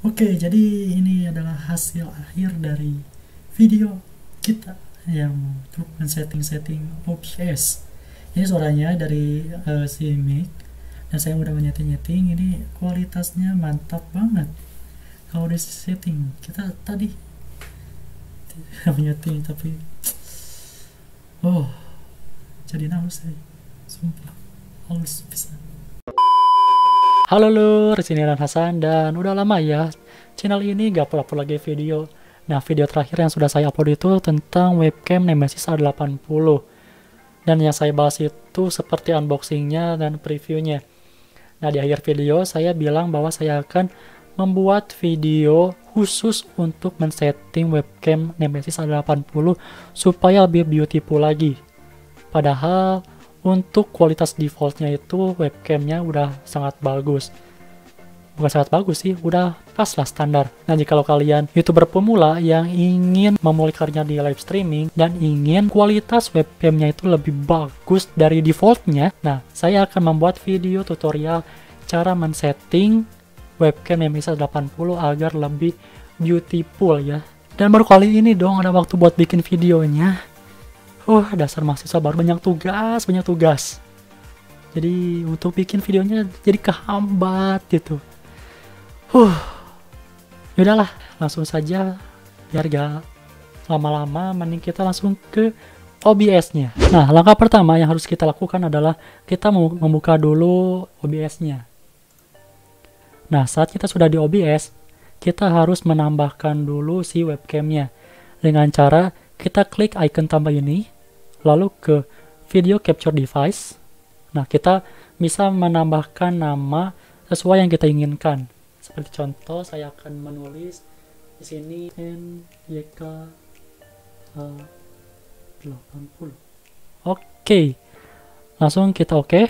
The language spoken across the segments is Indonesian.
Oke, jadi ini adalah hasil akhir dari video kita yang untuk men-setting OBS. Ini suaranya dari si mic dan saya udah menyeting-nyeting. Ini kualitasnya mantap banget. Kalau di setting kita tadi menyeting tapi oh jadi naus saya, sumpah halus bisa. Halo lur, sini Ran Hasan dan udah lama ya channel ini gak upload lagi video. Nah, video terakhir yang sudah saya upload itu tentang webcam Nemesis A80 dan yang saya bahas itu seperti unboxingnya dan previewnya. Nah, di akhir video saya bilang bahwa saya akan membuat video khusus untuk men-setting webcam Nemesis A80 supaya lebih beautiful lagi. Padahal untuk kualitas defaultnya itu webcamnya udah sangat bagus. Bukan sangat bagus sih, udah pas lah standar. Nah, jika kalian YouTuber pemula yang ingin memulai karirnya di live streaming dan ingin kualitas webcamnya itu lebih bagus dari defaultnya, nah, saya akan membuat video tutorial cara men-setting webcam Nemesis 80 agar lebih beautiful ya. Dan baru kali ini dong ada waktu buat bikin videonya. Dasar mahasiswa baru, banyak tugas. Jadi untuk bikin videonya jadi kehambat gitu. Yaudahlah, langsung saja biar gak lama-lama, mending kita langsung ke OBS-nya. Nah, langkah pertama yang harus kita lakukan adalah kita membuka dulu OBS-nya. Nah, saat kita sudah di OBS, kita harus menambahkan dulu si webcamnya dengan cara kita klik icon tambah ini, lalu ke video capture device. Nah, kita bisa menambahkan nama sesuai yang kita inginkan. Seperti contoh, saya akan menulis di sini NYK 80. Oke. Langsung kita oke.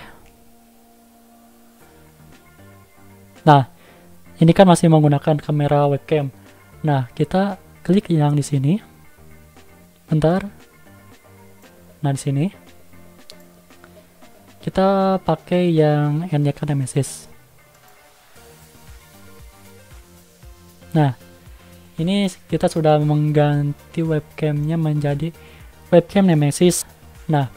Nah, ini kan masih menggunakan kamera webcam. Nah, kita klik yang di sini. Bentar. Nah, di sini kita pakai yang NYK Nemesis. Nah, ini kita sudah mengganti webcamnya menjadi webcam Nemesis. Nah,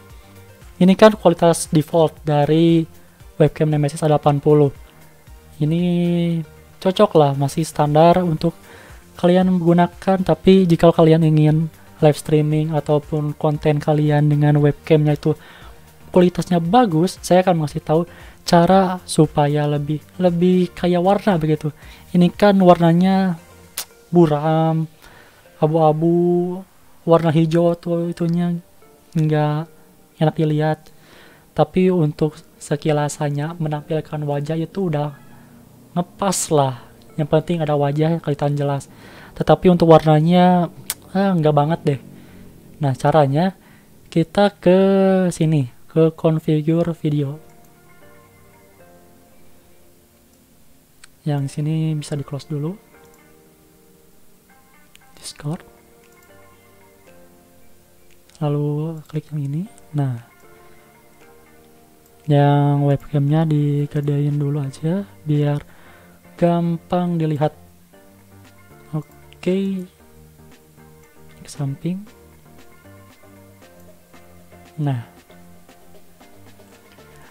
ini kan kualitas default dari webcam Nemesis A80. Ini cocok lah, masih standar untuk kalian menggunakan. Tapi jika kalian ingin live streaming ataupun konten kalian dengan webcamnya itu kualitasnya bagus, saya akan ngasih tahu cara supaya lebih kayak warna begitu. Ini kan warnanya buram, abu-abu, warna hijau tuh itunya nggak enak dilihat. Tapi untuk sekilasannya menampilkan wajah itu udah ngepas lah. Yang penting ada wajah kelihatan jelas. Tetapi untuk warnanya nggak banget deh. Nah, caranya kita ke sini, ke configure video. Yang sini bisa di close dulu. Discord. Lalu klik yang ini. Nah, yang webcamnya dikedein dulu aja biar gampang dilihat. Oke. Ke samping. Nah,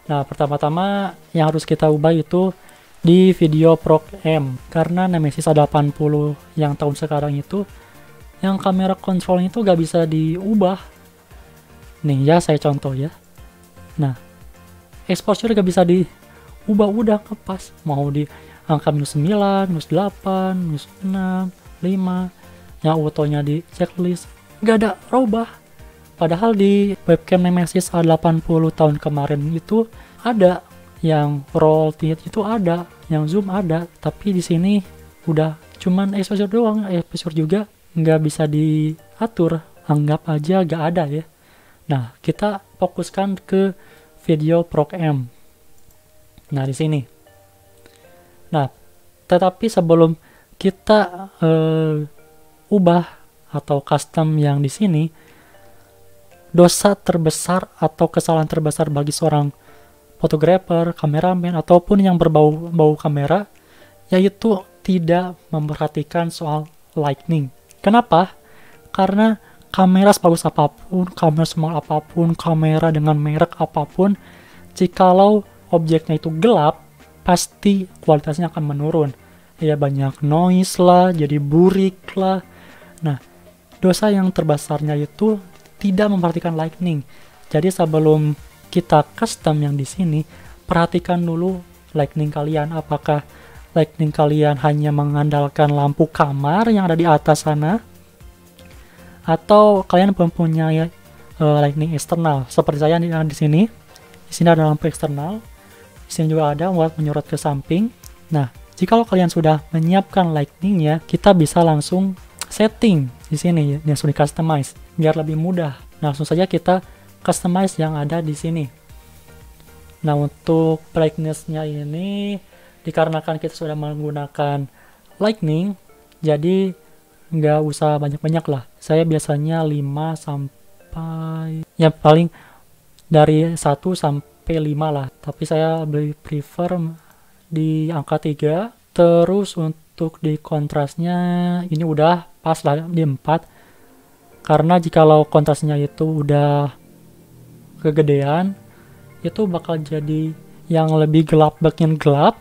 pertama-tama yang harus kita ubah itu di video Proc M, karena Nemesis A80 yang tahun sekarang itu yang kamera kontrolnya itu gak bisa diubah. Nih ya, saya contoh ya. Nah, exposure gak bisa diubah, udah ngepas. Mau di angka -9, -8, -6, 5, yang autonya di checklist gak ada robah. Padahal di webcam Nemesis A80 tahun kemarin itu ada yang roll itu ada, yang zoom ada, tapi di sini udah cuman exposure doang. Exposure juga nggak bisa diatur, anggap aja gak ada ya. Nah, kita fokuskan ke video Proc M. Nah, di sini. Nah, tetapi sebelum kita ubah atau custom yang di sini, dosa terbesar atau kesalahan terbesar bagi seorang fotografer, kameramen, ataupun yang berbau kamera, yaitu tidak memperhatikan soal lightning. Kenapa? Karena kamera sebagus apapun, kamera semahal apapun, kamera dengan merek apapun, jikalau objeknya itu gelap, pasti kualitasnya akan menurun. Ya banyak noise lah, jadi burik lah. Nah, dosa yang terbesarnya itu tidak memperhatikan lightning. Jadi sebelum kita custom yang di sini, perhatikan dulu lightning kalian. Apakah lightning kalian hanya mengandalkan lampu kamar yang ada di atas sana, atau kalian mempunyai lightning eksternal seperti saya di sini. Di sini ada lampu eksternal. Di sini juga ada buat menyorot ke samping. Nah, jika kalian sudah menyiapkan lightningnya, kita bisa langsung setting di sini yang sudah customize biar lebih mudah. Nah, langsung saja kita customize yang ada di sini. Nah, untuk brightness-nya ini dikarenakan kita sudah menggunakan lightning, jadi nggak usah banyak-banyak lah. Saya biasanya 5 sampai ya paling dari 1 sampai 5 lah. Tapi saya lebih prefer di angka 3. Terus untuk di kontrasnya ini udah pas lah di 4. Karena jikalau kontrasnya itu udah kegedean, itu bakal jadi yang lebih gelap makin gelap,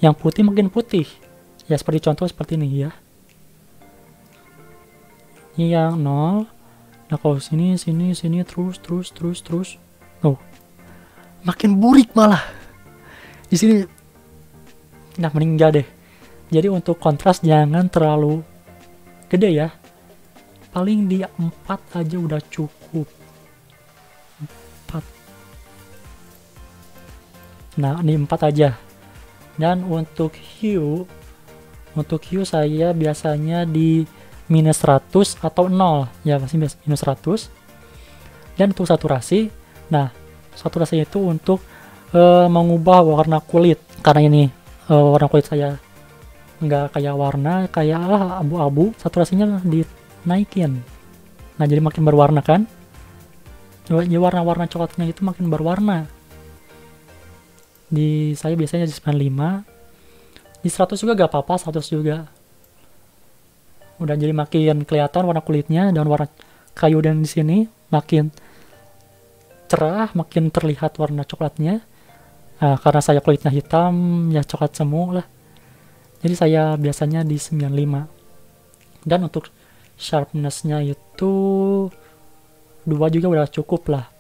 yang putih makin putih. Ya seperti contoh seperti ini ya. Ini yang 0. Nah kalau sini terus. Oh, makin burik malah. Di sini, nah mending enggak deh. Jadi untuk kontras jangan terlalu gede ya. Paling di 4 aja udah cukup. 4. Nah ini 4 aja. Dan untuk hue saya biasanya di minus 100 atau 0 ya, pasti minus 100. Dan untuk saturasi, nah saturasi itu untuk mengubah warna kulit, karena ini warna kulit saya nggak kayak warna kayak abu-abu, saturasinya dinaikin. Nah jadi makin berwarna kan, jadi warna-warna coklatnya itu makin berwarna. Di saya biasanya di 95, di 100 juga gak apa-apa, 100 juga udah jadi makin kelihatan warna kulitnya, dan warna kayu dan di sini makin cerah, makin terlihat warna coklatnya. Nah, karena saya kulitnya hitam ya coklat semu lah, jadi saya biasanya di 95. Dan untuk sharpness-nya itu 2 juga udah cukup lah,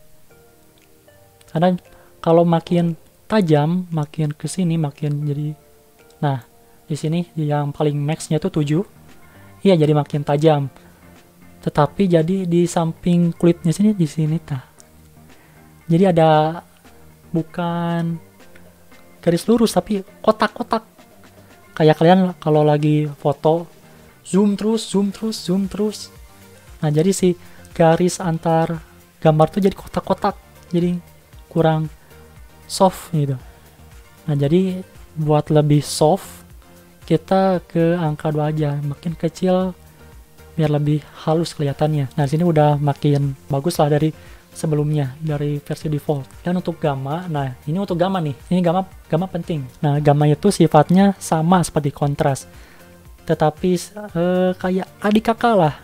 karena kalau makin tajam makin kesini makin jadi, nah di sini yang paling max-nya itu 7. Iya, jadi makin tajam. Tetapi jadi di samping kulitnya sini, di sini jadi ada bukan garis lurus tapi kotak-kotak. Kayak kalian kalau lagi foto zoom terus. Nah, jadi si garis antar gambar tuh jadi kotak-kotak. Jadi kurang soft gitu. Nah, jadi buat lebih soft kita ke angka 2 aja, makin kecil biar lebih halus kelihatannya. Nah, sini udah makin bagus lah dari sebelumnya, dari versi default. Dan untuk gamma, nah ini untuk gamma nih, ini gamma penting. Nah, gamma itu sifatnya sama seperti kontras, tetapi kayak adik kakak lah.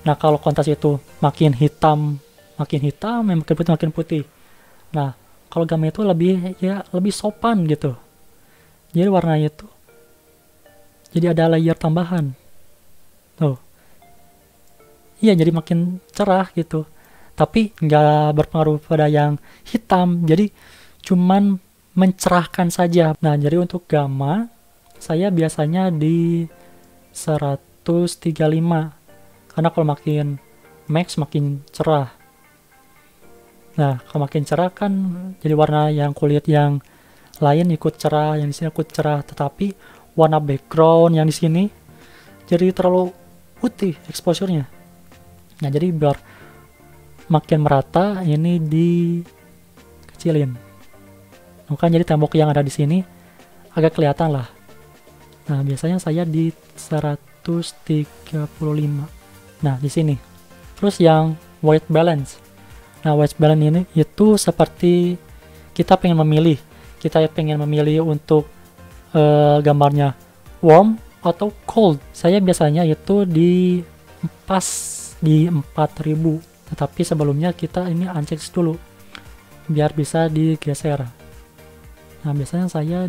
Nah, kalau kontras itu makin hitam, yang makin putih. Nah, kalau gamma itu lebih sopan gitu. Jadi warnanya itu jadi ada layer tambahan. Tuh. Iya, jadi makin cerah gitu. Tapi nggak berpengaruh pada yang hitam. Jadi cuman mencerahkan saja. Nah, jadi untuk gamma saya biasanya di 135. Karena kalau makin max makin cerah. Nah, kalau makin cerah kan jadi warna yang kulit yang lain ikut cerah, yang di sini ikut cerah, tetapi warna background yang di sini jadi terlalu putih exposure-nya. Nah, jadi biar makin merata ini dikecilin. Maka jadi tembok yang ada di sini agak kelihatan lah. Nah, biasanya saya di 135. Nah, di sini. Terus yang white balance. Nah, white balance ini itu seperti kita pengen memilih untuk gambarnya warm atau cold. Saya biasanya itu pas di 4000, tetapi sebelumnya kita ini uncheck dulu biar bisa digeser. Nah, biasanya saya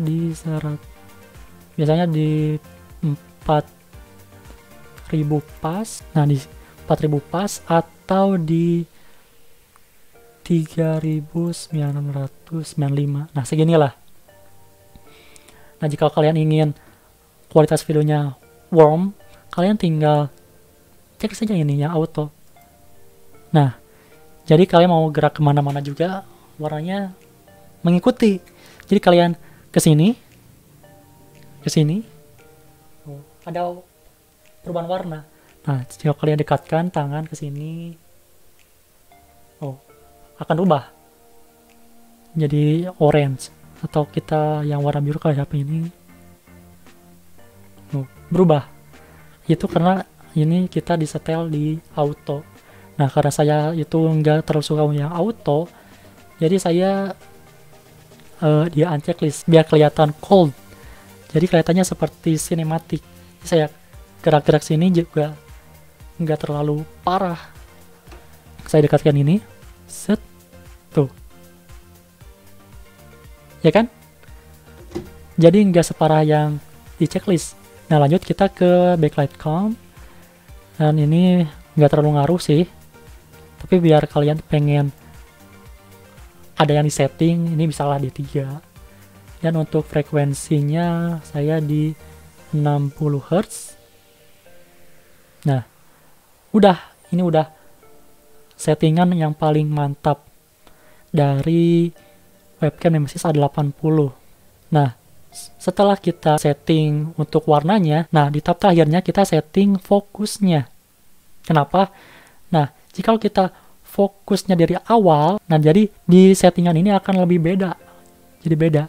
biasanya di 4000 pas. Nah, di 4000 pas atau di 3995. Nah, seginilah. Nah, jika kalian ingin kualitas videonya warm, kalian tinggal cek saja ini yang auto. Nah, jadi kalian mau gerak kemana-mana juga, warnanya mengikuti. Jadi kalian ke sini, ada perubahan warna. Nah, jika kalian dekatkan tangan ke sini, akan berubah jadi orange, atau kita yang warna biru kayak HP ini berubah. Itu karena ini kita disetel di auto. Nah, karena saya itu nggak terlalu suka yang auto, jadi saya dia uncheck list biar kelihatan cold, jadi kelihatannya seperti sinematik. Saya gerak-gerak sini juga nggak terlalu parah. Saya dekatkan ini, set, tuh, ya kan? Jadi nggak separah yang di checklist. Nah, lanjut kita ke backlight comp, dan ini nggak terlalu ngaruh sih, tapi biar kalian pengen ada yang di setting, ini bisalah di 3. Dan untuk frekuensinya saya di 60 Hz. Nah, ini udah settingan yang paling mantap dari webcam Nemesis A80. Nah, setelah kita setting untuk warnanya, nah di tab terakhirnya kita setting fokusnya. Kenapa? Nah, jika kita fokusnya dari awal, nah jadi di settingan ini akan lebih beda. Jadi beda.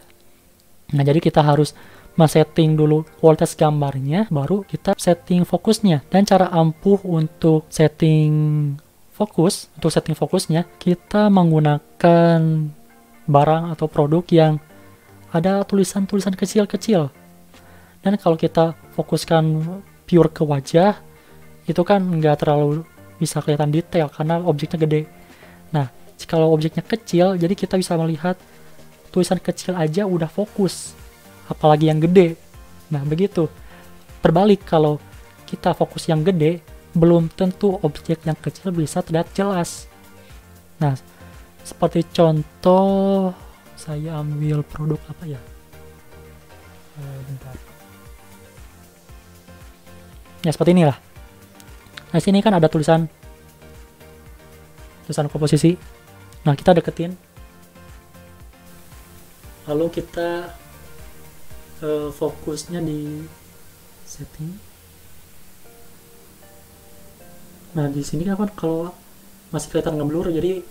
Nah, jadi kita harus men-setting dulu kualitas gambarnya, baru kita setting fokusnya. Dan cara ampuh untuk setting fokusnya, kita menggunakan barang atau produk yang ada tulisan-tulisan kecil-kecil. Dan kalau kita fokuskan pure ke wajah, itu kan nggak terlalu bisa kelihatan detail karena objeknya gede. Nah, kalau objeknya kecil, jadi kita bisa melihat tulisan kecil aja udah fokus, apalagi yang gede. Nah, begitu. Terbalik, kalau kita fokus yang gede, belum tentu objek yang kecil bisa terlihat jelas. Nah, seperti contoh, saya ambil produk apa ya? Bentar. Ya, seperti inilah. Nah, sini kan ada tulisan komposisi. Nah, kita deketin. Lalu kita fokusnya di setting. Nah, di sini kan kalau masih kelihatan ngeblur, jadi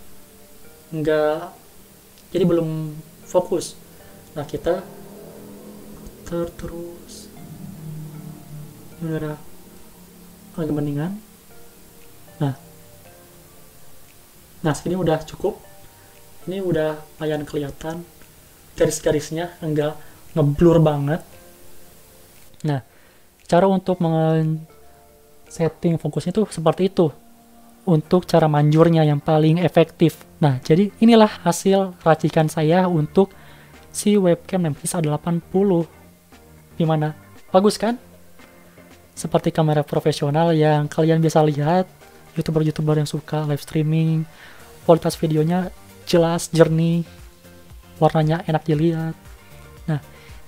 belum fokus. Nah, kita terus ini udah agak mendingan. Nah, segini udah cukup. Ini udah lumayan kelihatan garis-garisnya, enggak ngeblur banget. Nah, cara untuk setting fokusnya itu seperti itu. Untuk cara manjurnya yang paling efektif. Nah, jadi inilah hasil racikan saya untuk si webcam Nemesis A80. Gimana? Bagus kan? Seperti kamera profesional yang kalian bisa lihat, YouTuber-YouTuber yang suka live streaming, kualitas videonya jelas, jernih, warnanya enak dilihat. Nah,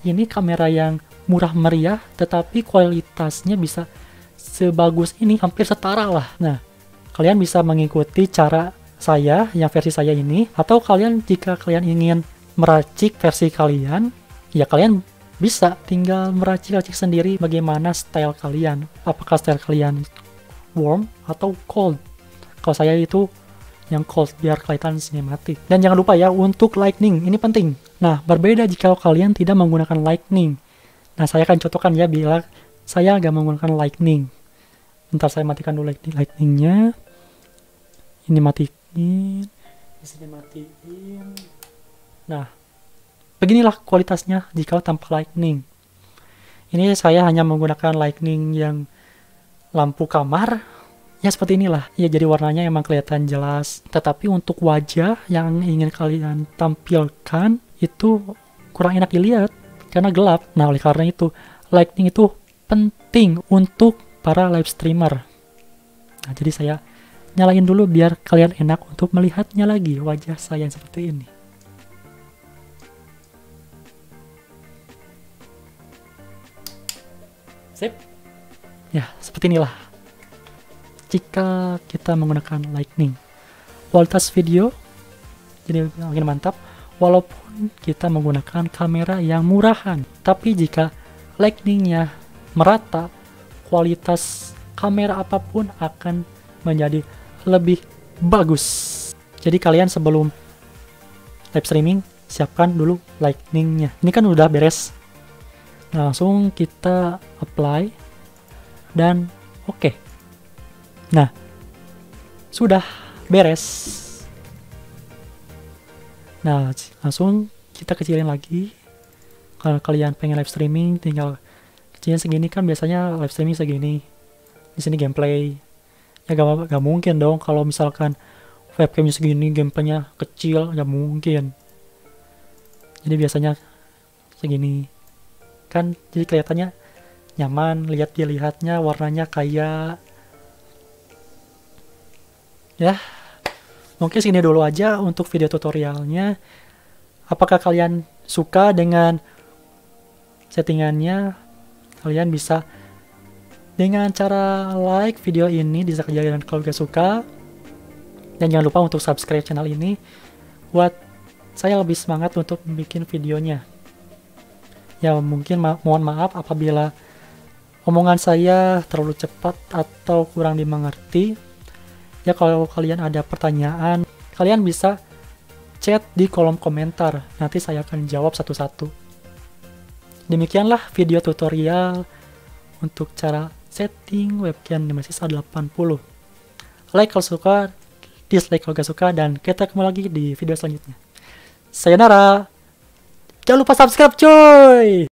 ini kamera yang murah meriah, tetapi kualitasnya bisa sebagus ini, hampir setara lah. Nah, kalian bisa mengikuti cara saya, yang versi saya ini, atau jika kalian ingin meracik versi kalian, ya kalian bisa tinggal meracik-racik sendiri bagaimana style kalian. Apakah style kalian warm atau cold? Kalau saya itu yang cold biar kelihatan sinematik. Dan jangan lupa ya untuk lightning, ini penting. Nah, berbeda jika kalian tidak menggunakan lightning. Nah, saya akan contohkan ya bila saya agak menggunakan lightning. Bentar, saya matikan dulu lightningnya. Ini matiin, di sini matiin. Nah, beginilah kualitasnya jika tanpa lightning. Ini saya hanya menggunakan lightning yang lampu kamar. Ya seperti inilah. Ya jadi warnanya emang kelihatan jelas. Tetapi untuk wajah yang ingin kalian tampilkan itu kurang enak dilihat karena gelap. Nah oleh karena itu lightning itu penting untuk para live streamer. Nah jadi saya nyalain dulu biar kalian enak untuk melihatnya lagi wajah saya yang seperti ini. Sip. Ya, seperti inilah. Jika kita menggunakan lightning. Kualitas video jadi makin mantap walaupun kita menggunakan kamera yang murahan. Tapi jika lightningnya merata, kualitas kamera apapun akan menjadi lebih bagus. Jadi kalian sebelum live streaming siapkan dulu lightningnya. Ini kan udah beres. Nah, langsung kita apply dan oke. Nah, sudah beres. Nah, langsung kita kecilin lagi. Kalau kalian pengen live streaming, tinggal kecilin segini kan biasanya live streaming segini. Di sini gameplay. Ya gak mungkin dong kalau misalkan webcamnya segini, gameplaynya kecil, gak mungkin. Jadi biasanya segini. Kan jadi kelihatannya nyaman, dilihatnya warnanya kayak ya mungkin segini dulu aja untuk video tutorialnya. Apakah kalian suka dengan settingannya? Kalian bisa dengan cara like video ini di dan kalau gak suka, dan jangan lupa untuk subscribe channel ini buat saya lebih semangat untuk bikin videonya. Ya mungkin mohon maaf apabila omongan saya terlalu cepat atau kurang dimengerti. Ya kalau kalian ada pertanyaan, kalian bisa chat di kolom komentar. Nanti saya akan jawab satu-satu. Demikianlah video tutorial untuk cara setting webcam Nemesis A80. Like kalau suka, dislike kalau gak suka, dan kita ketemu lagi di video selanjutnya. Sayonara! Jangan lupa subscribe coy!